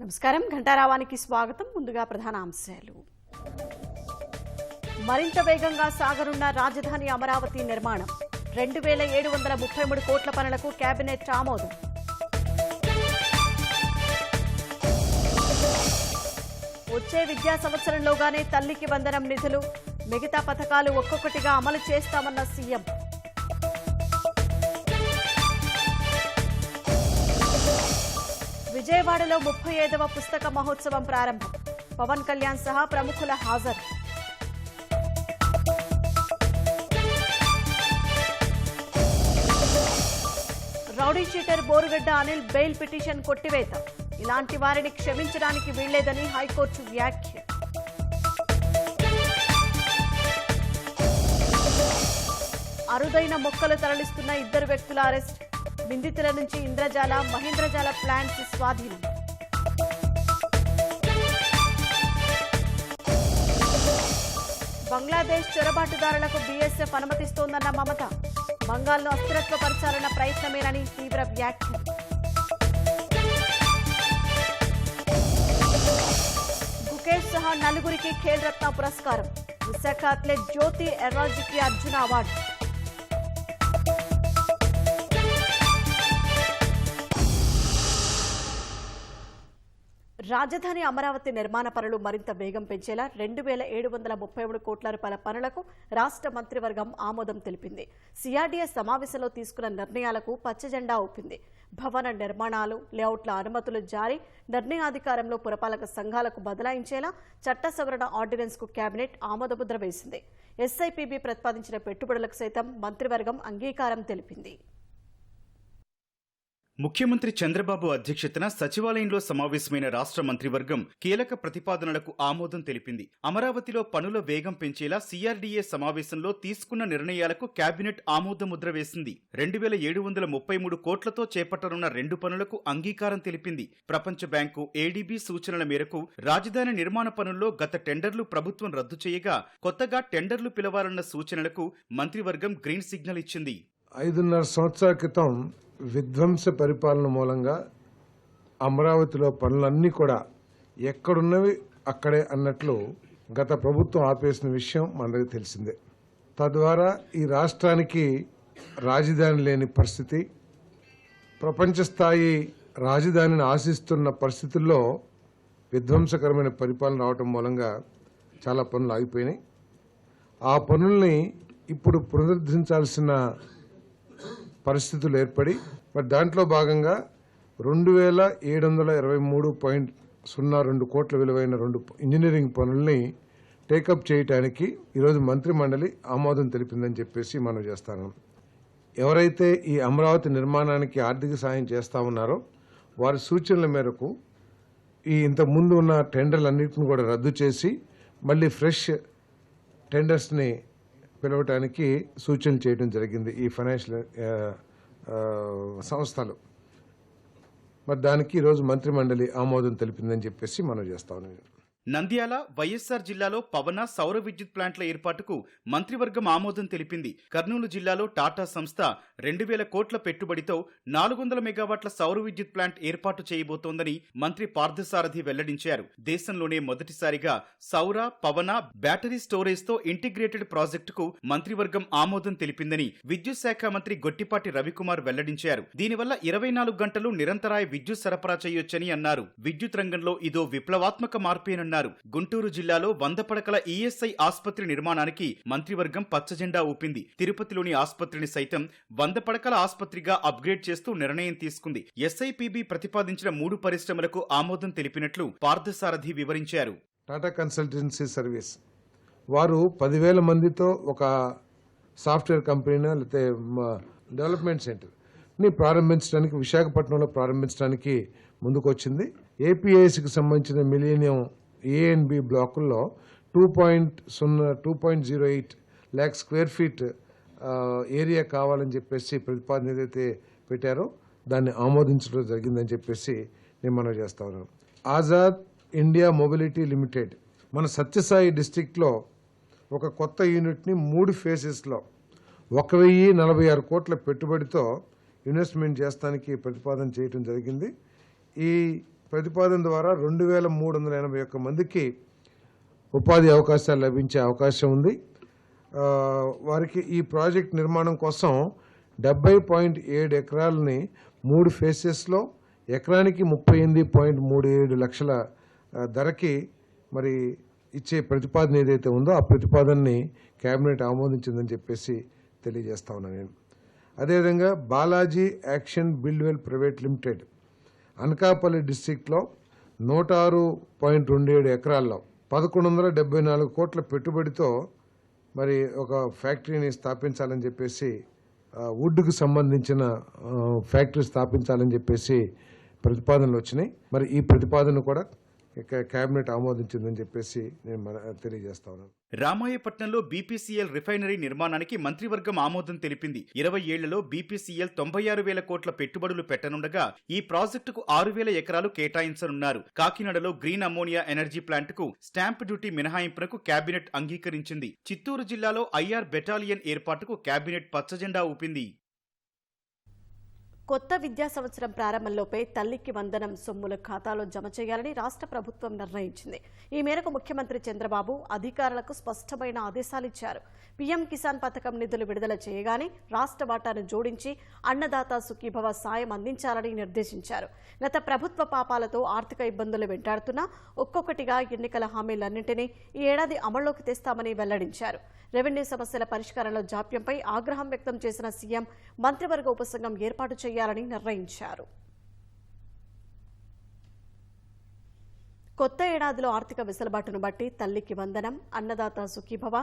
నమస్కారం ఘంటారావానికి స్వాగతం. ముందుగా ప్రధాన అంశాలు. మరింత వేగంగా సాగనున్న రాజధాని అమరావతి నిర్మాణం 2733 కోట్ల పనులకు కేబినెట్ ఆమోదం. వచ్చే విద్యా సంవత్సరంలోగానే తల్లికి వందనం నిధులు, మిగతా పథకాలు ఒక్కొక్కటిగా అమలు చేస్తామన్న సీఎం. విజయవాడలో 35వ పుస్తక మహోత్సవం ప్రారంభం. పవన్ కళ్యాణ్ సహా ప్రముఖుల హాజరు. Rowdy sheeter Borugadda Anil bail petition కొట్టివేత. ఇలాంటి వారిని క్షమించడానికి వీల్లేదని హైకోర్టు వ్యాఖ్య. అరుదైన మొక్కలు తరలిస్తున్న 2 వ్యక్తుల అరెస్ట్. నిందితుల నుంచి ఇంద్రజాల, మహేంద్రజాల ప్లాంట్స్ స్వాధీనం. బంగ్లాదేశ్ చొరబాటుదారులకు బీఎస్ఎఫ్ అనుమతిస్తోందన్న మమత. బంగాల్ను అస్థిరత్వపరచాలన్న ప్రయత్నమేనని తీవ్ర వ్యాఖ్యలు. గుకేష్ సహా 4గురికి ఖేల్ రత్న పురస్కారం. విశాఖ అథ్లెట్ జ్యోతి ఎర్రాజీకి అర్జున అవార్డు. రాజధాని అమరావతి నిర్మాణ పనులు మరింత వేగం పెంచేలా 2733 కోట్ల రూపాయల పనులకు రాష్ట్ర మంత్రివర్గం ఆమోదం తెలిపింది. సిఆర్డీఎస్ సమావేశంలో తీసుకున్న నిర్ణయాలకు పచ్చజెండా ఊపింది. భవన నిర్మాణాలు, లేఅవుట్ల అనుమతులు జారీ, నిర్ణయాధికారంలో పురపాలక సంఘాలకు బదలాయించేలా చట్ట సవరణ ఆర్డినెన్స్కు కేబినెట్ ఆమోదముద్ర వేసింది. ఎస్ఐపిబి ప్రతిపాదించిన పెట్టుబడులకు సైతం మంత్రివర్గం అంగీకారం తెలిపింది. ముఖ్యమంత్రి చంద్రబాబు అధ్యక్షతన సచివాలయంలో సమావేశమైన రాష్ట్ర మంత్రివర్గం కీలక ప్రతిపాదనలకు ఆమోదం తెలిపింది. అమరావతిలో పనుల వేగం పెంచేలా సిఆర్డీఏ సమావేశంలో తీసుకున్న నిర్ణయాలకు కేబినెట్ ఆమోదముద్ర వేసింది. 2733 కోట్లతో చేపట్టనున్న 2 పనులకు అంగీకారం తెలిపింది. ప్రపంచ బ్యాంకు, ఏడీబీ సూచనల మేరకు రాజధాని నిర్మాణ పనుల్లో గత టెండర్లు ప్రభుత్వం రద్దు చేయగా కొత్తగా టెండర్లు పిలవాలన్న సూచనలకు మంత్రివర్గం గ్రీన్ సిగ్నల్ ఇచ్చింది. 5.5 సంవత్సరాల క్రితం విధ్వంస పరిపాలన మూలంగా అమరావతిలో పనులన్నీ కూడా ఎక్కడున్నవి అక్కడే అన్నట్లు గత ప్రభుత్వం ఆపేసిన విషయం మనందరికీ తెలిసిందే. తద్వారా ఈ రాష్ట్రానికి రాజధాని లేని పరిస్థితి, ప్రపంచ స్థాయి రాజధానిని ఆశిస్తున్న పరిస్థితుల్లో విధ్వంసకరమైన పరిపాలన రావటం మూలంగా చాలా పనులు ఆగిపోయినాయి. ఆ పనుల్ని ఇప్పుడు పునరుద్ధరించాల్సిన పరిస్థితులు ఏర్పడి మరి దాంట్లో భాగంగా 2723.02 కోట్ల విలువైన 2 ఇంజనీరింగ్ పనుల్ని టేకప్ చేయడానికి ఈరోజు మంత్రి మండలి ఆమోదం తెలిపిందని చెప్పేసి మనం చేస్తాను. ఎవరైతే ఈ అమరావతి నిర్మాణానికి ఆర్థిక సాయం చేస్తా ఉన్నారో వారి సూచనల మేరకు ఈ ఇంతకుముందు ఉన్న టెండర్లన్నింటిని కూడా రద్దు చేసి మళ్ళీ ఫ్రెష్ టెండర్స్ని పిలవటానికి సూచనలు చేయడం జరిగింది ఈ ఫైనాన్షియల్ సంస్థలు. మరి దానికి ఈరోజు మంత్రి మండలి ఆమోదం తెలిపిందని చెప్పేసి మనం చేస్తా ఉన్నాం. నంద్యాల, వైఎస్ఆర్ జిల్లాలో పవన సౌర విద్యుత్ ప్లాంట్ల ఏర్పాటుకు మంత్రివర్గం ఆమోదం తెలిపింది. కర్నూలు జిల్లాలో టాటా సంస్థ 2000 కోట్ల పెట్టుబడితో 400 మెగావాట్ల సౌర విద్యుత్ ప్లాంట్ ఏర్పాటు చేయబోతోందని మంత్రి పార్థసారథి వెల్లడించారు. దేశంలోనే మొదటిసారిగా సౌర, పవన, బ్యాటరీ స్టోరేజ్ తో ఇంటిగ్రేటెడ్ ప్రాజెక్టుకు మంత్రివర్గం ఆమోదం తెలిపిందని విద్యుత్ శాఖ మంత్రి గొట్టిపాటి రవికుమార్ వెల్లడించారు. దీనివల్ల 24 గంటలు నిరంతరాయ విద్యుత్ సరఫరా చేయొచ్చని అన్నారు. విద్యుత్ రంగంలో ఇదో విప్లవాత్మక మార్పేనన్నారు. గుంటూరు జిల్లాలో 100 పడకల ఈఎస్ఐ ఆసుపత్రి నిర్మాణానికి మంత్రివర్గం పచ్చజెండా ఊపింది. తిరుపతిలోని ఆసుపత్రిని సైతం 100 పడకల ఆసుపత్రిగా అప్గ్రేడ్ చేస్తూ నిర్ణయం తీసుకుంది. ఎస్ఐపిబి ప్రతిపాదించిన 3 పరిశ్రమలకు ఆమోదం తెలిపినట్లు పార్థసారథి వివరించారు. టాటా కన్సల్టెన్సీ సర్వీస్ వారు 10,000 మందితో ఒక సాఫ్ట్వేర్ కంపెనీ లేకపోతే డెవలప్మెంట్ సెంటర్ ని ప్రారంభించడానికి విశాఖపట్నంలో ప్రారంభించడానికి ముందుకొచ్చింది. ఏపీఐసికి సంబంధించిన మిలీనియం ఏ అండ్ బి బ్లాకుల్లో 2.08 lakh స్క్వేర్ ఫీట్ ఏరియా కావాలని చెప్పేసి ప్రతిపాదన ఏదైతే పెట్టారో దాన్ని ఆమోదించడం జరిగిందని చెప్పేసి నేను మనం చేస్తా ఉన్నాను. ఆజాద్ ఇండియా మొబిలిటీ లిమిటెడ్ మన సత్యసాయి డిస్టిక్లో ఒక కొత్త యూనిట్ని 3 ఫేజెస్లో 1046 కోట్ల పెట్టుబడితో ఇన్వెస్ట్మెంట్ చేస్తానికి ప్రతిపాదన చేయడం జరిగింది. ఈ ప్రతిపాదన ద్వారా 2381 మందికి ఉపాధి అవకాశాలు లభించే అవకాశం ఉంది. వారికి ఈ ప్రాజెక్ట్ నిర్మాణం కోసం 70.7 ఎకరాలని 3 ఫేసెస్లో ఎకరానికి 38.37 లక్షల ధరకి మరి ఇచ్చే ప్రతిపాదన ఏదైతే ఉందో ఆ ప్రతిపాదనని కేబినెట్ ఆమోదించిందని చెప్పేసి తెలియజేస్తా ఉన్నాను నేను. అదేవిధంగా Balaji action buildwell private limited Anakapalli డిస్టిక్లో 106.27 ఎకరాల్లో 1174 కోట్ల పెట్టుబడితో మరి ఒక ఫ్యాక్టరీని స్థాపించాలని చెప్పేసి వుడ్కు సంబంధించిన ఫ్యాక్టరీ స్థాపించాలని చెప్పేసి ప్రతిపాదనలు వచ్చినాయి. మరి ఈ ప్రతిపాదన కూడా కేబినెట్ ఆమోదించిందని చెప్పేసి నేను తెలియజేస్తా ఉన్నాను. రామాయపట్నంలో బీపీసీఎల్ రిఫైనరీ నిర్మాణానికి మంత్రివర్గం ఆమోదం తెలిపింది. 20 ఏళ్లలో బీపీసీఎల్ 96,000 కోట్ల పెట్టుబడులు పెట్టనుండగా ఈ ప్రాజెక్టుకు 6,000 ఎకరాలు కేటాయించనున్నారు. కాకినాడలో గ్రీన్ అమ్మోనియా ఎనర్జీ ప్లాంట్ కు స్టాంప్ డ్యూటీ మినహాయింపునకు కేబినెట్ అంగీకరించింది. చిత్తూరు జిల్లాలో ఐఆర్ బెటాలియన్ ఏర్పాటుకు కేబినెట్ పచ్చజెండా ఊపింది. కొత్త విద్యా సంవత్సరం ప్రారంభంలోపే తల్లికి వందనం సొమ్ముల ఖాతాలో జమ చేయాలని రాష్ట్ర ప్రభుత్వం నిర్ణయించింది. ఈ మేరకు ముఖ్యమంత్రి చంద్రబాబు అధికారులకు స్పష్టమైన ఆదేశాలిచ్చారు. పీఎం కిసాన్ పథకం నిధులు విడుదల చేయగానే రాష్ట్ర వాటాను జోడించి అన్నదాత సుఖీభవ సాయం అందించాలని నిర్దేశించారు. గత ప్రభుత్వ పాపాలతో ఆర్థిక ఇబ్బందులు వెంటాడుతున్నా ఒక్కొక్కటిగా ఎన్నికల హామీలన్నింటినీ ఈ ఏడాది అమల్లోకి తెస్తామని వెల్లడించారు. రెవెన్యూ సమస్యల పరిష్కారంలో జాప్యంపై ఆగ్రహం వ్యక్తం చేసిన సీఎం మంత్రివర్గ ఉపసంఘం ఏర్పాటు చేయాలని నిర్ణయించారు. కొత్త ఏడాదిలో ఆర్థిక వెసులుబాటును బట్టి తల్లికి వందనం, అన్నదాత సుఖీభవ,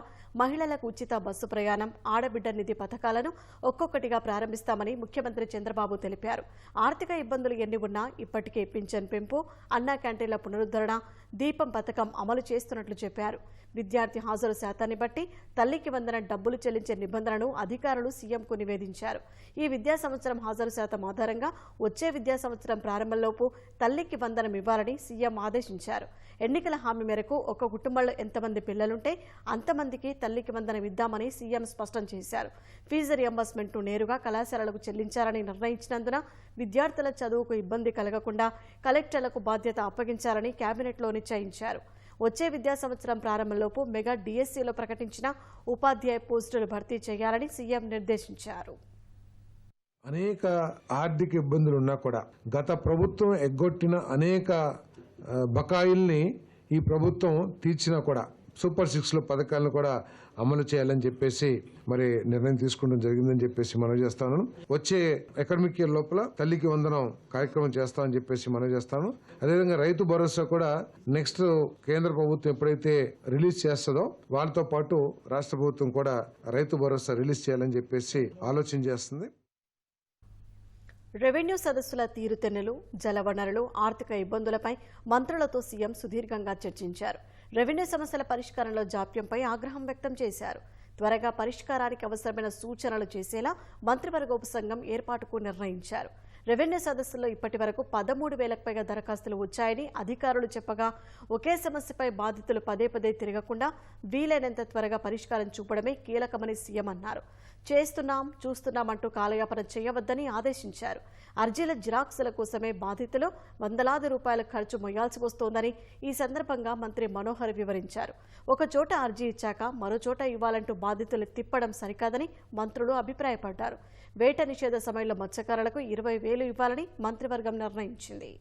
మహిళలకు ఉచిత బస్సు ప్రయాణం, ఆడబిడ్డ నిధి పథకాలను ఒక్కొక్కటిగా ప్రారంభిస్తామని ముఖ్యమంత్రి చంద్రబాబు తెలిపారు. ఆర్థిక ఇబ్బందులు ఎన్ని ఉన్నా ఇప్పటికే పింఛన్ పెంపు, అన్నా క్యాంటీన్ల పునరుద్ధరణ, దీపం పథకం అమలు చేస్తున్నట్లు చెప్పారు. విద్యార్థి హాజరు శాతాన్ని బట్టి తల్లికి వందనం డబ్బులు చెల్లించే నిబంధనను అధికారులు సీఎంకు నివేదించారు. ఈ విద్యా సంవత్సరం హాజరు శాతం ఆధారంగా వచ్చే విద్యా సంవత్సరం ప్రారంభంలోపు తల్లికి వందనం ఇవ్వాలని సీఎం ఆదేశించారు. ఎన్నికల హామీ మేరకు ఒక కుటుంబంలో ఎంతమంది పిల్లలుంటే అంతమందికి తల్లికి వందనం ఇద్దామని సీఎం స్పష్టం చేశారు. ఫీజు రియంబర్స్మెంట్ను నేరుగా కళాశాలలకు చెల్లించాలని నిర్ణయించినందున విద్యార్థుల చదువుకు ఇబ్బంది కలగకుండా కలెక్టర్లకు బాధ్యత అప్పగించాలని కేబినెట్లో నిశ్చయించారు. వచ్చే విద్యా సంవత్సరం ప్రారంభంలోపు మెగా డిఎస్సీలో ప్రకటించిన ఉపాధ్యాయ పోస్టులు భర్తీ చేయాలని సీఎం నిర్దేశించారు. అనేక ఆర్థిక ఇబ్బందులు ఉన్నా కూడా గత ప్రభుత్వం ఎగ్గొట్టిన అనేక బకాయిల్ని ఈ ప్రభుత్వం తీర్చినా కూడా సూపర్ 6 పథకాలను కూడా అమలు చేయాలని చెప్పేసి మరి నిర్ణయం తీసుకోవడం జరిగిందని చెప్పేసి మనవి చేస్తాను. వచ్చే అకాడమిక్ ఇయర్ లోపల తల్లికి వందనం కార్యక్రమం చేస్తామని చెప్పేసి మనవి చేస్తాను. అదేవిధంగా రైతు భరోసా కూడా నెక్స్ట్ కేంద్ర ప్రభుత్వం ఎప్పుడైతే రిలీజ్ చేస్తుందో వాళ్ళతో పాటు రాష్ట్ర ప్రభుత్వం కూడా రైతు భరోసా రిలీజ్ చేయాలని చెప్పేసి ఆలోచన చేస్తుంది. రెవెన్యూ సదస్సుల తీరుతెన్నులు, జలవనరులు, ఆర్థిక ఇబ్బందులపై మంత్రులతో సీఎం సుదీర్ఘంగా చర్చించారు. రెవెన్యూ సమస్యల పరిష్కారంలో జాప్యంపై ఆగ్రహం వ్యక్తం చేశారు. త్వరగా పరిష్కారానికి అవసరమైన సూచనలు చేసేలా మంత్రివర్గ ఉపసంఘం ఏర్పాటుకు నిర్ణయించారు. రెవెన్యూ సదస్సుల్లో ఇప్పటి వరకు 13,000కు పైగా దరఖాస్తులు వచ్చాయని అధికారులు చెప్పగా ఒకే సమస్యపై బాధితులు పదే పదే తిరగకుండా వీలైనంత త్వరగా పరిష్కారం చూపడమే కీలకమని సీఎం అన్నారు. చూస్తున్నామంటూ కాలయాపన చేయవద్దని ఆదేశించారు. అర్జీల జిరాక్సుల కోసమే బాధితులు వందలాది రూపాయల ఖర్చు మొయ్యాల్సి వస్తోందని ఈ సందర్భంగా మంత్రి మనోహర్ వివరించారు. ఒక చోట అర్జీ ఇచ్చాక మరో చోట ఇవ్వాలంటూ బాధితులు తిప్పడం సరికాదని మంత్రులు అభిప్రాయపడ్డారు. వేట నిషేధ సమయంలో మత్స్యకారులకు 20,000 ఇవ్వాలని మంత్రివర్గం నిర్ణయించింది.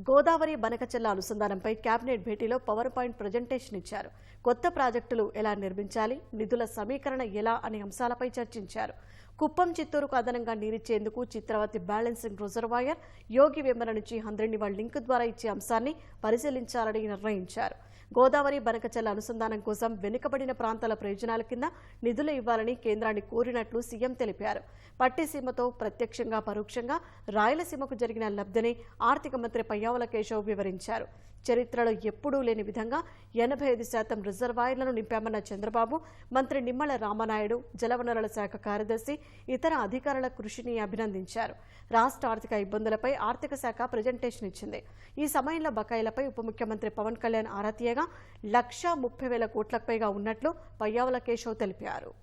గోదావరి బనకచెర్ల అనుసంధానంపై కేబినెట్ భేటీలో పవర్ పాయింట్ ప్రజెంటేషన్ ఇచ్చారు. కొత్త ప్రాజెక్టులు ఎలా నిర్మించాలి, నిధుల సమీకరణ ఎలా అనే అంశాలపై చర్చించారు. కుప్పం చిత్తూరుకు అదనంగా నీరిచ్చేందుకు చిత్రవతి బ్యాలెన్సింగ్ రిజర్వాయర్, యోగి వేమన నుంచి హంద్రినివాల్ లింక్ ద్వారా ఇచ్చే అంశాన్ని పరిశీలించాలని నిర్ణయించారు. గోదావరి బనకచెర్ల అనుసంధానం కోసం వెనుకబడిన ప్రాంతాల ప్రయోజనాల కింద నిధులు ఇవ్వాలని కేంద్రాన్ని కోరినట్లు సీఎం తెలిపారు. పట్టిసీమతో ప్రత్యక్షంగా పరోక్షంగా రాయలసీమకు జరిగిన లబ్ధిని ఆర్థిక మంత్రి పయ్యావుల కేశవ్ వివరించారు. చరిత్రలో ఎప్పుడూ లేని విధంగా 85% రిజర్వాయర్లను నింపామన్న చంద్రబాబు, మంత్రి నిమ్మల రామనాయుడు, జలవనరుల శాఖ కార్యదర్శి, ఇతర అధికారుల కృషిని అభినందించారు. రాష్ట్ర ఆర్థిక ఇబ్బందులపై ఆర్థిక శాఖ ప్రజెంటేషన్ ఇచ్చింది. ఈ సమయంలో బకాయిలపై ఉప ముఖ్యమంత్రి పవన్ కళ్యాణ్ ఆరా తీయగా 1,30,000 కోట్లకు పైగా ఉన్నట్లు పయ్యావుల కేశవ్ తెలిపారు.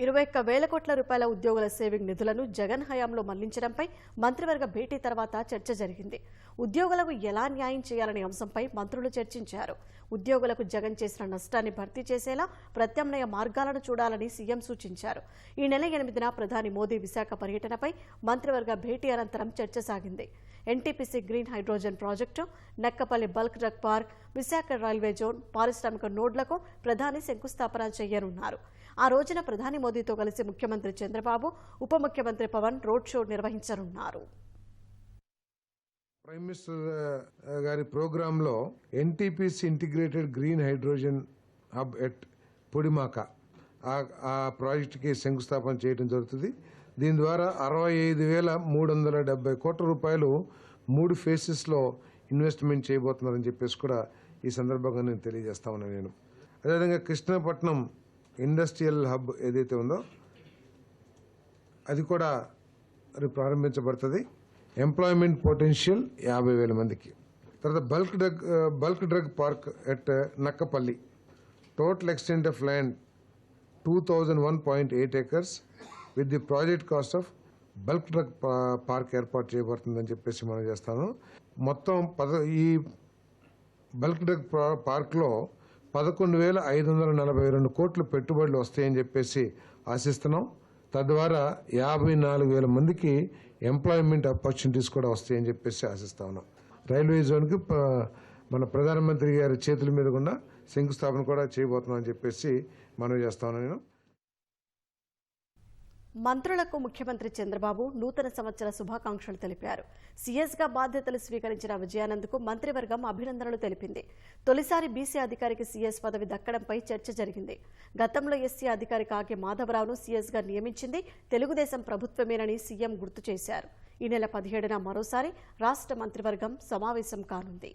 21,000 కోట్ల రూపాయల ఉద్యోగుల సేవింగ్ నిధులను జగన్ హయాంలో మళ్లించడంపై మంత్రివర్గ భేటీ తర్వాత చర్చ జరిగింది. ఉద్యోగులకు ఎలా న్యాయం చేయాలనే అంశంపై మంత్రులు చర్చించారు. ఉద్యోగులకు జగన్ చేసిన నష్టాన్ని భర్తీ చేసేలా ప్రత్యామ్నాయ మార్గాలను చూడాలని సీఎం సూచించారు. ఈ నెల 8న ప్రధాని మోదీ విశాఖ పర్యటనపై మంత్రివర్గ భేటీ అనంతరం చర్చ సాగింది. NTPC green hydrogen project, Nakkapalli bulk drug park, Visakha railway zone, పారిశ్రామిక నోడ్లకు ప్రధాని శంకుస్థాపన చేయనున్నారు. ఆ రోజున ప్రధాని మోదీతో కలిసి ముఖ్యమంత్రి చంద్రబాబు, ఉప ముఖ్యమంత్రి పవన్ రోడ్ షో నిర్వహించనున్నారు. ప్రైమ్ మినిస్టర్ గారి ప్రోగ్రాంలో NTPC integrated green hydrogen hub at Podimaka ఆ ప్రాజెక్టుకి శంకుస్థాపన చేయడం జరుగుతుంది. దీని ద్వారా 65,370 కోట్ల రూపాయలు 3 ఫేసెస్లో ఇన్వెస్ట్మెంట్ చేయబోతున్నారని చెప్పేసి కూడా ఈ సందర్భంగా నేను తెలియజేస్తా ఉన్నాను. నేను అదేవిధంగా కృష్ణపట్నం ఇండస్ట్రియల్ హబ్ ఏదైతే ఉందో అది కూడా ప్రారంభించబడుతుంది. ఎంప్లాయ్మెంట్ పొటెన్షియల్ 50,000 మందికి. తర్వాత bulk drug park at Nakkapalli, total extent of land 2001.8 acres with the project cost of bulk drug park ఏర్పాటు చేయబడుతుందని చెప్పేసి మనం చేస్తాను. మొత్తం ఈ బల్క్ డ్రగ్ పార్క్లో 11,542 కోట్ల పెట్టుబడులు వస్తాయని చెప్పేసి ఆశిస్తున్నాం. తద్వారా 54,000 మందికి ఎంప్లాయ్మెంట్ ఆపర్చునిటీస్ కూడా వస్తాయని చెప్పేసి ఆశిస్తా ఉన్నాం. రైల్వే జోన్కి మన ప్రధానమంత్రి గారి చేతుల మీద కూడా శంకుస్థాపన కూడా చేయబోతున్నాం అని చెప్పేసి మనం చేస్తా ఉన్నాను. నేను మంత్రులకు ముఖ్యమంత్రి చంద్రబాబు నూతన సంవత్సర శుభాకాంక్షలు తెలిపారు. సీఎస్గా బాధ్యతలు స్వీకరించిన విజయానంద్కు మంత్రివర్గం అభినందనలు తెలిపింది. తొలిసారి బీసీ అధికారికి సీఎస్ పదవి దక్కడంపై చర్చ జరిగింది. గతంలో ఎస్సీ అధికారి కాగే మాధవరావును సీఎస్గా నియమించింది తెలుగుదేశం ప్రభుత్వమేనని సీఎం గుర్తు చేశారు. ఈ నెల 17న మరోసారి రాష్ట్ర మంత్రివర్గం సమావేశం కానుంది.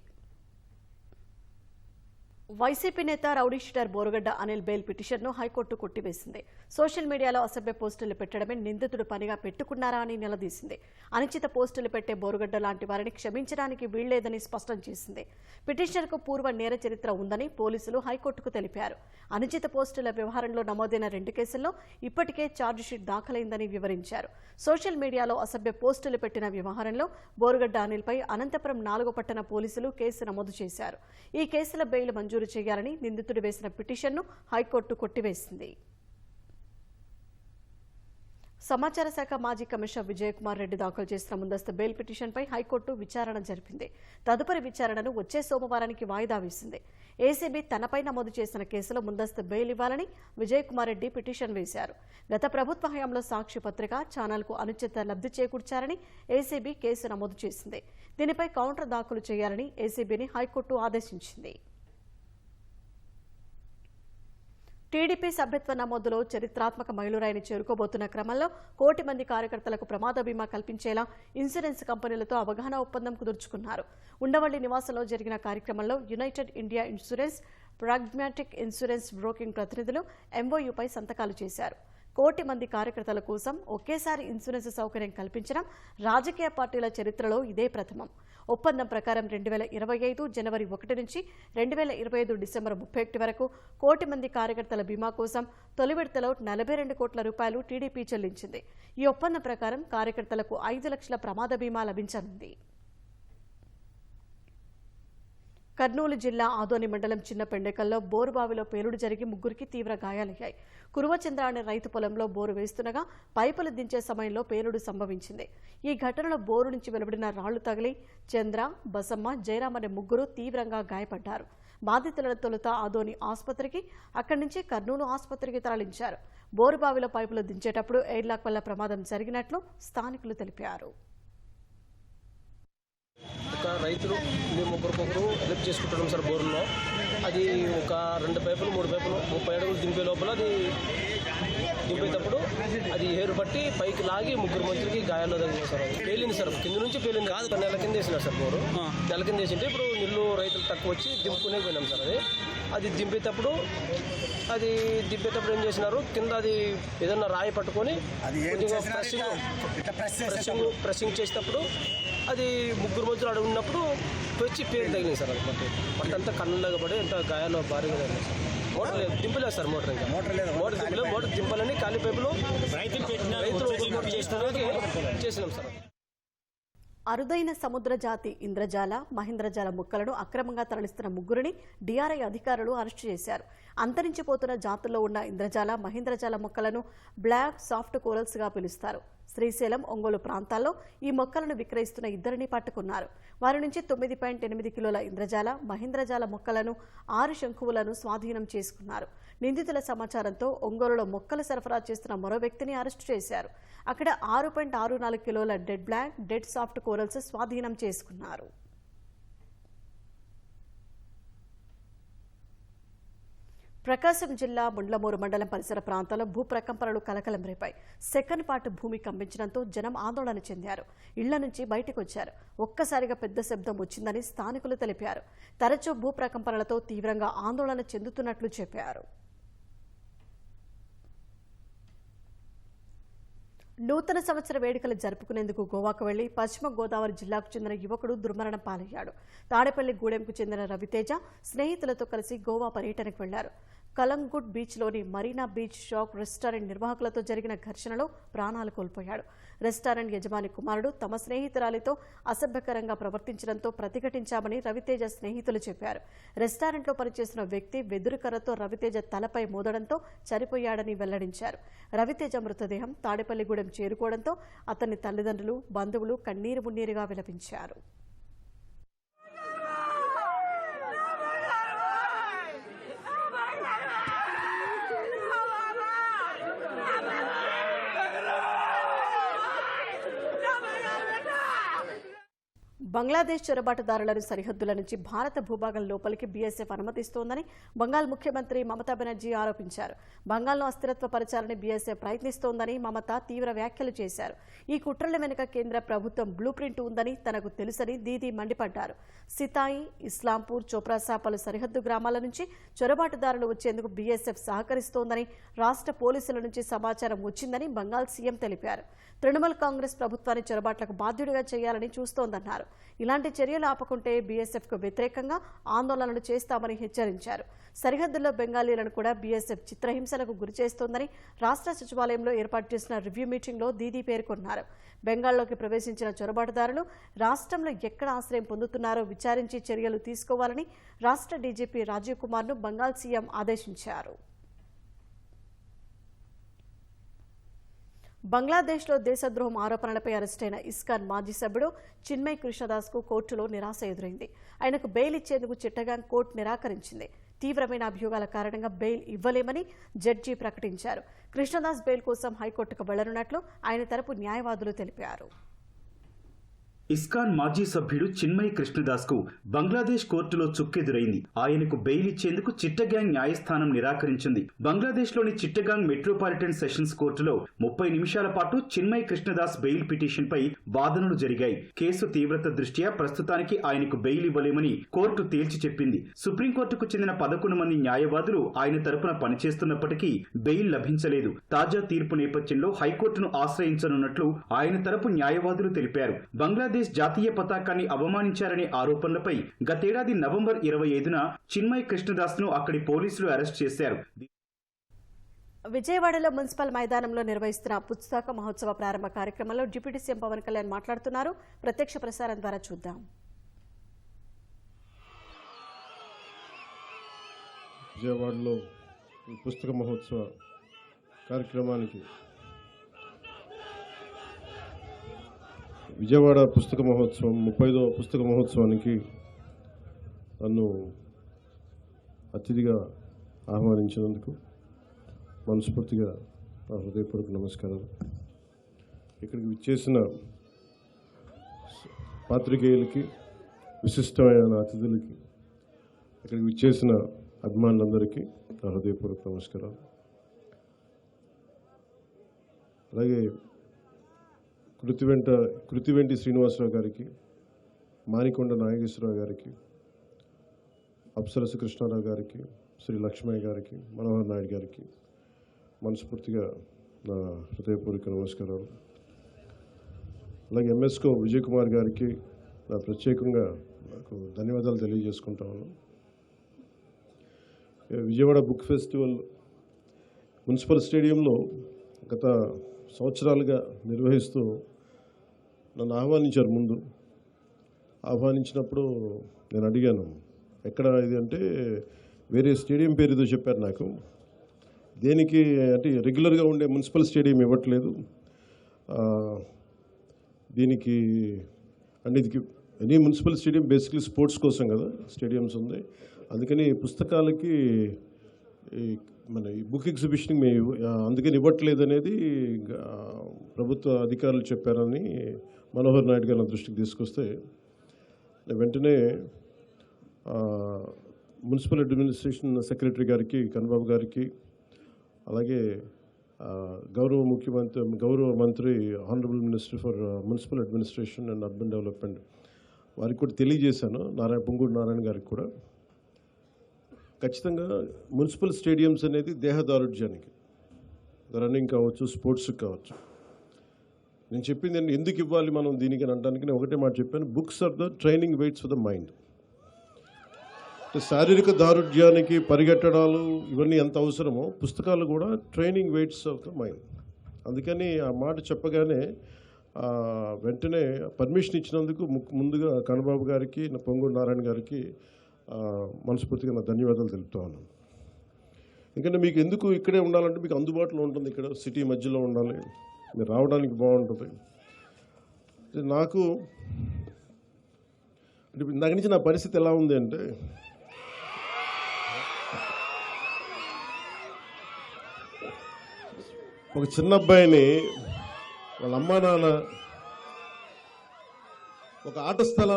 వైసీపీ నేత rowdy sheeter Borugadda Anil bail పిటిషన్ను హైకోర్టు కొట్టివేసింది. సోషల్ మీడియాలో అసభ్య పోస్టులు పెట్టడమే నిందితుడు పనిగా పెట్టుకున్నారా అని నిలదీసింది. అనుచిత పోస్టులు పెట్టే బోరుగడ్డ లాంటి వారిని క్షమించడానికి వీల్లేదని స్పష్టం చేసింది. పిటిషనర్కు పూర్వ నేర చరిత్ర ఉందని పోలీసులు హైకోర్టుకు తెలిపారు. అనుచిత పోస్టుల వ్యవహారంలో నమోదైన 2 కేసుల్లో ఇప్పటికే ఛార్జిషీట్ దాఖలైందని వివరించారు. సోషల్ మీడియాలో అసభ్య పోస్టులు పెట్టిన వ్యవహారంలో బోరుగడ్డ అనిల్పై అనంతపురం 4వ పట్టణ పోలీసులు కేసు నమోదు చేశారు. ఈ కేసుల బెయిల్ మంజూరు చేయాలని నిందితుడు వేసిన పిటిషన్ను హైకోర్టు కొట్టివేసింది. సమాచార శాఖ మాజీ కమిషనర్ విజయకుమార్ రెడ్డి దాఖలు చేసిన ముందస్తు బెయిల్ పిటిషన్పై హైకోర్టు విచారణ జరిపింది. తదుపరి విచారణను వచ్చే సోమవారానికి వాయిదా వేసింది. ఏసీబీ తనపై నమోదు చేసిన కేసులో ముందస్తు బెయిల్ ఇవ్వాలని విజయకుమార్ రెడ్డి పిటిషన్ వేశారు. గత ప్రభుత్వ హయాంలో సాక్షి పత్రిక ఛానల్కు అనుచిత లబ్ధి చేకూర్చారని ఏసీబీ కేసు నమోదు చేసింది. దీనిపై కౌంటర్ దాఖలు చేయాలని ఏసీబీని హైకోర్టు ఆదేశించింది. టీడీపీ సభ్యత్వ నమోదులో చరిత్రాత్మక మైలురాయిని చేరుకోబోతున్న క్రమంలో 1 కోటి మంది కార్యకర్తలకు ప్రమాద బీమా కల్పించేలా ఇన్సూరెన్స్ కంపెనీలతో అవగాహన ఒప్పందం కుదుర్చుకున్నారు. ఉండవల్లి నివాసంలో జరిగిన కార్యక్రమంలో United India insurance, pragmatic insurance broking ప్రతినిధులు ఎంఓయూపై సంతకాలు చేశారు. 1 కోటి మంది కార్యకర్తల కోసం ఒకేసారి ఇన్సూరెన్స్ సౌకర్యం కల్పించడం రాజకీయ పార్టీల చరిత్రలో ఇదే ప్రథమం. ఒప్పందం ప్రకారం 2025 జనవరి 1 నుంచి 2025 డిసెంబర్ 31 వరకు 1 కోటి మంది కార్యకర్తల బీమా కోసం తొలి విడతలో 42 కోట్ల రూపాయలు టీడీపీ చెల్లించింది. ఈ ఒప్పందం ప్రకారం కార్యకర్తలకు 5 లక్షల ప్రమాద బీమా లభించనుంది. కర్నూలు జిల్లా ఆదోని మండలం చిన్న పెండెకల్లో బోరుబావిలో పేలుడు జరిగి 3కి తీవ్ర గాయాలయ్యాయి. కురువచంద్ర అనే రైతు పొలంలో బోరు వేస్తుండగా పైపులు దించే సమయంలో పేలుడు సంభవించింది. ఈ ఘటనలో బోరు నుంచి వెలువడిన రాళ్లు తగిలి చంద్ర, బసమ్మ, జయరాం అనే 3 తీవ్రంగా గాయపడ్డారు. బాధితులను తొలుత ఆదోని ఆసుపత్రికి, అక్కడి నుంచి కర్నూలు ఆసుపత్రికి తరలించారు. బోరుబావిలో పైపులు దించేటప్పుడు ఎయిర్లాక్ వల్ల ప్రమాదం జరిగినట్లు స్థానికులు తెలిపారు. ఒక రైతులు మేము ఒకరికొకరు హెల్ప్ చేసుకుంటున్నాం సార్. బోర్లో అది ఒక 2 పైపులు 3 పైపులు 30 అడుగులు దింపే లోపల అది దింపేటప్పుడు అది ఏరు పట్టి పైకి లాగి ముగ్గురు మంత్రులకి గాయాల్లో తగ్గింది సార్. పేలింది సార్, కింద నుంచి పేలింది కాదు, నెల కింద వేసినారు సార్ బోరు. నెల కింద వేసింటే ఇప్పుడు నీళ్ళు రైతులు తక్కువ వచ్చి దింపుకునే పోయినాం సార్. అది దింపేటప్పుడు ఏం చేసినారు, కింద అది ఏదన్నా రాయి పట్టుకొని ప్రెస్సింగ్ చేసేటప్పుడు అది ముగ్గురు మధ్యలో అడుగు ఉన్నప్పుడు వచ్చి పేరు తగిలింది సార్. అది పట్టంతా కళ్ళగా పడి ఎంత గాయాలు భారీగా తగిలింది సార్. మోటార్ లేదు, దింపలేదు సార్. మోటార్ దింపాలని ఖాళీ పైపులో రైతులు చేసినాం సార్. అరుదైన సముద్ర జాతి ఇంద్రజాల, మహేంద్రజాల మొక్కలను అక్రమంగా తరలిస్తున్న ముగ్గురిని డీఆర్ఐ అధికారులు అరెస్టు చేశారు. అంతరించిపోతున్న జాతుల్లో ఉన్న ఇంద్రజాల, మహేంద్రజాల మొక్కలను బ్లాక్ సాఫ్ట్ కోరల్స్ గా పిలుస్తారు. శ్రీశైలం, ఒంగోలు ప్రాంతాల్లో ఈ మొక్కలను విక్రయిస్తున్న ఇద్దరిని పట్టుకున్నారు. వారి నుంచి 9.8 కిలోల ఇంద్రజాల, మహేంద్రజాల మొక్కలను 6 శంకువులను స్వాధీనం చేసుకున్నారు. నిందితుల సమాచారంతో ఒంగోలులో మొక్కలు సరఫరా చేస్తున్న మరో వ్యక్తిని అరెస్టు చేశారు. అక్కడ 6.64 కిలోల dead black, dead soft corals స్వాధీనం చేసుకున్నారు. ప్రకాశం జిల్లా ముండ్లమూరు మండలం పరిసర ప్రాంతాల్లో భూ ప్రకంపనలు కలకలం రేపాయి. సెకండ్ పాటు భూమి కంపించడంతో జనం ఆందోళన చెందారు. ఇళ్ల నుంచి బయటకు వచ్చారు. ఒక్కసారిగా పెద్ద శబ్దం వచ్చిందని స్థానికులు తెలిపారు. తరచూ భూ ప్రకంపనలతో తీవ్రంగా ఆందోళన చెందుతున్నట్లు చెప్పారు. నూతన సంవత్సర వేడుకలు జరుపుకునేందుకు గోవాకు వెళ్లి పశ్చిమ గోదావరి జిల్లాకు చెందిన యువకుడు దుర్మరణం పాలయ్యాడు. తాడేపల్లి గూడెంకు చెందిన రవితేజ స్నేహితులతో కలిసి గోవా పర్యటనకు వెళ్లారు. కలంగుడ్ బీచ్లోని మరీనా బీచ్ షాక్ రెస్టారెంట్ నిర్వాహకులతో జరిగిన ఘర్షణలో ప్రాణాలు కోల్పోయాడు. రెస్టారెంట్ యజమాని కుమారుడు తమ స్నేహితురాలితో అసభ్యకరంగా ప్రవర్తించడంతో ప్రతిఘటించామని రవితేజ స్నేహితులు చెప్పారు. రెస్టారెంట్లో పనిచేసిన వ్యక్తి వెదురుకర్రతో రవితేజ తలపై మోదడంతో చనిపోయాడని వెల్లడించారు. రవితేజ మృతదేహం తాడేపల్లిగూడెం చేరుకోవడంతో అతని తల్లిదండ్రులు, బంధువులు కన్నీరు మున్నీరుగా విలపించారు. బంగ్లాదేశ్ చొరబాటుదారులను సరిహద్దుల నుంచి భారత భూభాగం లోపలికి బీఎస్ఎఫ్ అనుమతిస్తోందని బంగాల్ ముఖ్యమంత్రి మమతా బెనర్జీ ఆరోపించారు. బంగాల్ను అస్థిరత్వపరచాలని బీఎస్ఎఫ్ ప్రయత్నిస్తోందని మమతా తీవ్ర వ్యాఖ్యలు చేశారు. ఈ కుట్రల వెనుక కేంద్ర ప్రభుత్వం బ్లూ ప్రింట్ ఉందని తనకు తెలుసని దీదీ మండిపడ్డారు. సితాయి, ఇస్లాంపూర్, చోప్రాసా పలు సరిహద్దు గ్రామాల నుంచి చొరబాటుదారులు వచ్చేందుకు బీఎస్ఎఫ్ సహకరిస్తోందని రాష్ట్ర పోలీసుల నుంచి సమాచారం వచ్చిందని బంగాల్ సీఎం తెలిపారు. తృణమూల్ కాంగ్రెస్ ప్రభుత్వాన్ని చొరబాట్లకు బాధ్యుడిగా చేయాలని చూస్తోందన్నారు. ఇలాంటి చర్యలు ఆపకుంటే బీఎస్ఎఫ్కు వ్యతిరేకంగా ఆందోళనలు చేస్తామని హెచ్చరించారు. సరిహద్దుల్లో బెంగాలీలను కూడా బీఎస్ఎఫ్ చిత్రహింసలకు గురిచేస్తోందని రాష్ట్ర సచివాలయంలో ఏర్పాటు చేసిన రివ్యూ మీటింగ్లో దీదీ పేర్కొన్నారు. బెంగాల్లోకి ప్రవేశించిన చొరబాటుదారులు రాష్ట్రంలో ఎక్కడ ఆశ్రయం పొందుతున్నారో విచారించి చర్యలు తీసుకోవాలని రాష్ట్ర డీజీపీ రాజీవ్ కుమార్ను బంగాల్ సీఎం ఆదేశించారు. బంగ్లాదేశ్లో దేశద్రోహం ఆరోపణలపై అరెస్టైన ఇస్కాన్ మాజీ సభ్యుడు చిన్మయ్ కృష్ణదాస్కు కోర్టులో నిరాశ ఎదురైంది. ఆయనకు బెయిల్ ఇచ్చేందుకు చిట్టగాంగ్ కోర్టు నిరాకరించింది. తీవ్రమైన అభియోగాల కారణంగా బెయిల్ ఇవ్వలేమని జడ్జి ప్రకటించారు. కృష్ణదాస్ బెయిల్ కోసం హైకోర్టుకు వెళ్లనున్నట్లు ఆయన తరపు న్యాయవాదులు తెలిపారు. ఇస్కాన్ మాజీ సభ్యుడు చిన్మయ్ కృష్ణదాస్కు బంగ్లాదేశ్ కోర్టులో చుక్కెదురైంది. ఆయనకు బెయిల్ ఇచ్చేందుకు చిట్టగాంగ్ న్యాయస్థానం నిరాకరించింది. బంగ్లాదేశ్లోని చిట్టగాంగ్ మెట్రోపాలిటన్ సెషన్స్ కోర్టులో 30 నిమిషాల పాటు చిన్మయ్ కృష్ణదాస్ బెయిల్ పిటిషన్పై వాదనలు జరిగాయి. కేసు తీవ్రత దృష్ట్యా ప్రస్తుతానికి ఆయనకు బెయిల్ ఇవ్వలేమని కోర్టు తేల్చి చెప్పింది. సుప్రీంకోర్టుకు చెందిన 11 మంది న్యాయవాదులు ఆయన తరపున పనిచేస్తున్నప్పటికీ బెయిల్ లభించలేదు. తాజా తీర్పు నేపథ్యంలో హైకోర్టును ఆశ్రయించనున్నట్లు ఆయన తరపు న్యాయవాదులు తెలిపారు. బంగ్లాదేశ్ జాతీయ పతాకాన్ని అవమానించారనే ఆరోపణలపై గతేడాది నవంబర్ 25న చిన్మయ్ కృష్ణదాస్ను అక్కడి పోలీసులు అరెస్ట్ చేశారు. విజయవాడలో మున్సిపల్ మైదానంలో నిర్వహిస్తున్న పుస్తక మహోత్సవ ప్రారంభ కార్యక్రమంలో డిప్యూటీ సీఎం పవన్ కళ్యాణ్ మాట్లాడుతున్నారు. ప్రత్యక్ష ప్రసారం ద్వారా చూద్దాం. విజయవాడలో ఈ పుస్తక మహోత్సవ కార్యక్రమానికి విజయవాడ పుస్తక మహోత్సవం 35వ పుస్తక మహోత్సవానికి నన్ను అతిథిగా ఆహ్వానించినందుకు మనస్ఫూర్తిగా నా హృదయపూర్వక నమస్కారాలు. ఇక్కడికి విచ్చేసిన పాత్రికేయులకి, విశిష్టమైన అతిథులకి, ఇక్కడికి విచ్చేసిన అభిమానులందరికీ నా హృదయపూర్వక నమస్కారాలు. అలాగే కృతివెంటి శ్రీనివాసరావు గారికి, మానికొండ నాగేశ్వరరావు గారికి, అప్సరస కృష్ణారావు గారికి, శ్రీ లక్ష్మయ్య గారికి, మనోహర్ నాయుడు గారికి మనస్ఫూర్తిగా నా హృదయపూర్వక నమస్కారాలు. అలాగే ఎంఎస్కో విజయ్ కుమార్ గారికి నా ప్రత్యేకంగా నాకు ధన్యవాదాలు తెలియజేసుకుంటా ఉన్నాను. విజయవాడ బుక్ ఫెస్టివల్ మున్సిపల్ స్టేడియంలో గత సంవత్సరాలుగా నిర్వహిస్తూ నన్ను ఆహ్వానించారు. ముందు ఆహ్వానించినప్పుడు నేను అడిగాను, ఎక్కడ ఇది అంటే వేరే స్టేడియం పేరు ఏదో చెప్పారు నాకు. దేనికి అంటే రెగ్యులర్గా ఉండే మున్సిపల్ స్టేడియం ఇవ్వట్లేదు, దీనికి అంటే ఇది any municipal stadium basically sports కోసం కదా స్టేడియంస్ ఉంది, అందుకని పుస్తకాలకి మన ఈ బుక్ ఎగ్జిబిషన్ మేము అందుకని ఇవ్వట్లేదు అనేది ప్రభుత్వ అధికారులు చెప్పారని మనోహర్ నాయుడు గారు నా దృష్టికి తీసుకొస్తే వెంటనే మున్సిపల్ అడ్మినిస్ట్రేషన్ సెక్రటరీ గారికి, కన్నబాబు గారికి, అలాగే గౌరవ మంత్రి honourable minister for municipal administration and urban development వారికి కూడా తెలియజేశాను, పొంగూరు నారాయణ గారికి కూడా. ఖచ్చితంగా మున్సిపల్ స్టేడియంస్ అనేది దేహదారుఢ్యానికి, రన్నింగ్ కావచ్చు, స్పోర్ట్స్కి కావచ్చు. నేను చెప్పింది ఎందుకు ఇవ్వాలి మనం దీనికి అని అనడానికి నేను ఒకటే మాట చెప్పాను, books are the training weights for the mind. శారీరక దారుఢ్యానికి పరిగెట్టడాలు ఇవన్నీ ఎంత అవసరమో పుస్తకాలు కూడా training weights of the mind. అందుకని ఆ మాట చెప్పగానే వెంటనే పర్మిషన్ ఇచ్చినందుకు ముందుగా కన్నబాబు గారికి, పొంగూరు నారాయణ గారికి మనస్ఫూర్తిగా నా ధన్యవాదాలు తెలుపుతా ఉన్నాను. ఎందుకంటే మీకు ఎందుకు ఇక్కడే ఉండాలంటే మీకు అందుబాటులో ఉంటుంది, ఇక్కడ సిటీ మధ్యలో ఉండాలి, మీరు రావడానికి బాగుంటుంది. నాకు అంటే ఇందాక నుంచి నా పరిస్థితి ఎలా ఉంది అంటే ఒక చిన్న అబ్బాయిని వాళ్ళ అమ్మా నాన్న ఒక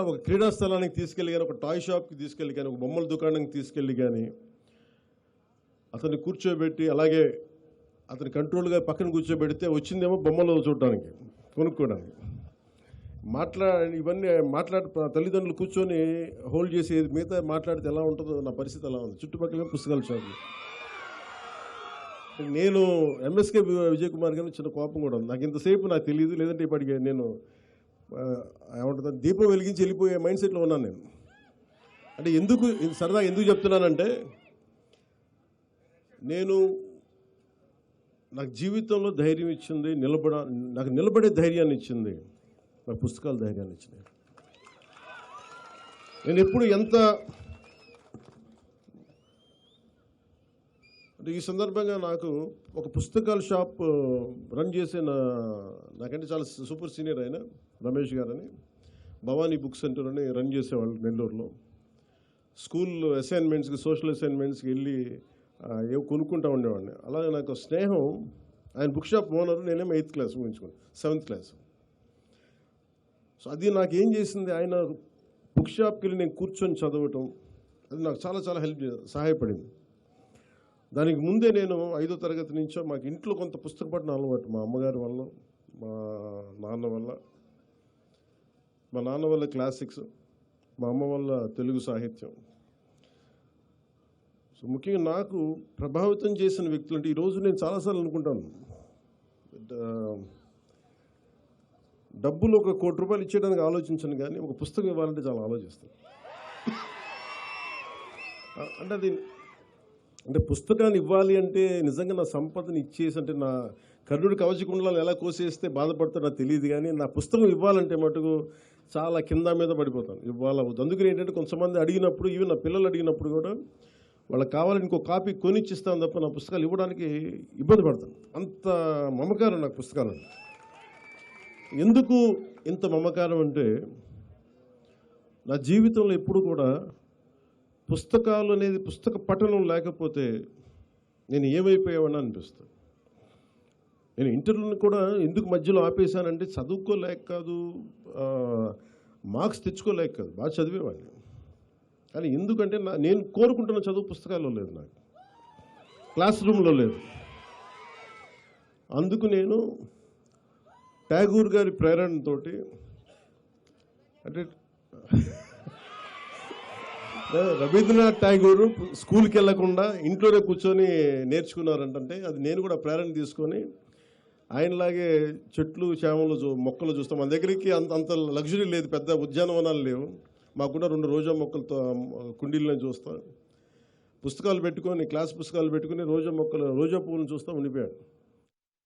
ఒక క్రీడా స్థలానికి తీసుకెళ్ళి కానీ, ఒక టాయ్ షాప్కి తీసుకెళ్ళి కానీ, ఒక బొమ్మల దుకాణానికి తీసుకెళ్ళి కానీ అతన్ని కూర్చోబెట్టి అలాగే అతని కంట్రోల్గా పక్కన కూర్చోబెడితే వచ్చిందేమో బొమ్మలు చూడడానికి, కొనుక్కోవడానికి. ఇవన్నీ తల్లిదండ్రులు కూర్చొని హోల్డ్ చేసి మిగతా మాట్లాడితే ఎలా ఉంటుందో నా పరిస్థితి ఎలా ఉంది. చుట్టుపక్కల పుస్తకాల షాపులు. నేను ఎంఎస్కే విజయ్ కుమార్ గారు చిన్న కోపం కూడా ఉంది నాకు, ఇంతసేపు నాకు తెలియదు, లేదంటే ఇప్పటికే నేను ఏమంటుంది దీపం వెలిగించి వెళ్ళిపోయే మైండ్ సెట్లో ఉన్నాను నేను. అంటే సరదాగా ఎందుకు చెప్తున్నానంటే నాకు జీవితంలో ధైర్యం ఇచ్చింది, నాకు నిలబడే ధైర్యాన్ని ఇచ్చింది నాకు పుస్తకాలు ధైర్యాన్ని ఇచ్చినాయి. నేను ఎప్పుడు అంటే ఈ సందర్భంగా నాకు ఒక పుస్తకాల షాప్ రన్ చేసే నాకంటే చాలా సూపర్ సీనియర్ అయిన రమేష్ గారని భవానీ బుక్ సెంటర్ అని రన్ చేసేవాళ్ళు నెల్లూరులో. స్కూల్ అసైన్మెంట్స్కి, సోషల్ అసైన్మెంట్స్కి వెళ్ళి ఏవో కొనుక్కుంటూ ఉండేవాడిని. అలాగే నాకు స్నేహం, ఆయన బుక్ షాప్ ఓనరు, నేనేమో 8th క్లాస్ ఊహించుకోండి, 7th క్లాస్. సో అది నాకు ఏం చేసింది, ఆయన బుక్ షాప్కి వెళ్ళి నేను కూర్చొని చదవటం, అది నాకు చాలా చాలా సహాయపడింది. దానికి ముందే నేను 5వ తరగతి నుంచో మాకు ఇంట్లో కొంత పుస్తక పఠనం అలవాటు, మా అమ్మగారి వల్ల, మా నాన్న వల్ల క్లాసిక్స్, మా అమ్మ వల్ల తెలుగు సాహిత్యం. సో ముఖ్యంగా నాకు ప్రభావితం చేసిన వ్యక్తులు అంటే ఈరోజు నేను చాలాసార్లు అనుకుంటాను, డబ్బులు ఒక 1 కోటి రూపాయలు ఇచ్చేయడానికి ఆలోచించను, కానీ ఒక పుస్తకం ఇవ్వాలంటే చాలా ఆలోచిస్తాను. అంటే పుస్తకాన్ని ఇవ్వాలి అంటే నిజంగా నా సంపదను ఇచ్చేసి, అంటే నా కర్ణుడి కవచకుండలాలు ఎలా కోసేస్తే బాధపడతాడో నాకు తెలియదు, కానీ నా పుస్తకం ఇవ్వాలంటే మటుకు చాలా కింద మీద పడిపోతాను, ఇవ్వాలవుతుంది. అందుకని ఏంటంటే కొంతమంది అడిగినప్పుడు, ఈవెన్ నా పిల్లలు అడిగినప్పుడు కూడా వాళ్ళకి కావాలని ఇంకో కాపీ కొనిచ్చిస్తాను తప్ప నా పుస్తకాలు ఇవ్వడానికి ఇబ్బంది పడతాను. అంత మమకారం నాకు పుస్తకాలు. ఎందుకు ఇంత మమకారం అంటే నా జీవితంలో ఎప్పుడు కూడా పుస్తకాలు అనేది, పుస్తక పఠనం లేకపోతే నేను ఏమైపోయావని అనిపిస్తుంది. నేను ఇంటర్వ్యూని కూడా ఎందుకు మధ్యలో ఆపేశానంటే చదువుకోలేక కాదు, మార్క్స్ తెచ్చుకోలేక కాదు, బాగా చదివేవాడిని. కానీ ఎందుకంటే నేను కోరుకుంటున్న చదువు పుస్తకాల్లో లేదు, నాకు క్లాస్ రూమ్లో లేదు. అందుకు నేను ట్యాగూర్ గారి ప్రేరణతోటి అంటే రవీంద్రనాథ్ ట్యాగూర్ స్కూల్కి వెళ్లకుండా ఇంట్లోనే కూర్చొని నేర్చుకున్నారంటే అది నేను కూడా ప్రేరణ తీసుకొని ఆయనలాగే చెట్లు చేమలు మొక్కలు చూస్తాం. మన దగ్గరికి అంత లగ్జరీ లేదు, పెద్ద ఉద్యానవనాలు లేవు. మాకున్న 2 రోజా మొక్కలతో కుండీలను చూస్తాం. పుస్తకాలు పెట్టుకొని, క్లాస్ పుస్తకాలు పెట్టుకుని రోజా పువ్వులను చూస్తూ ఉండిపోయాడు.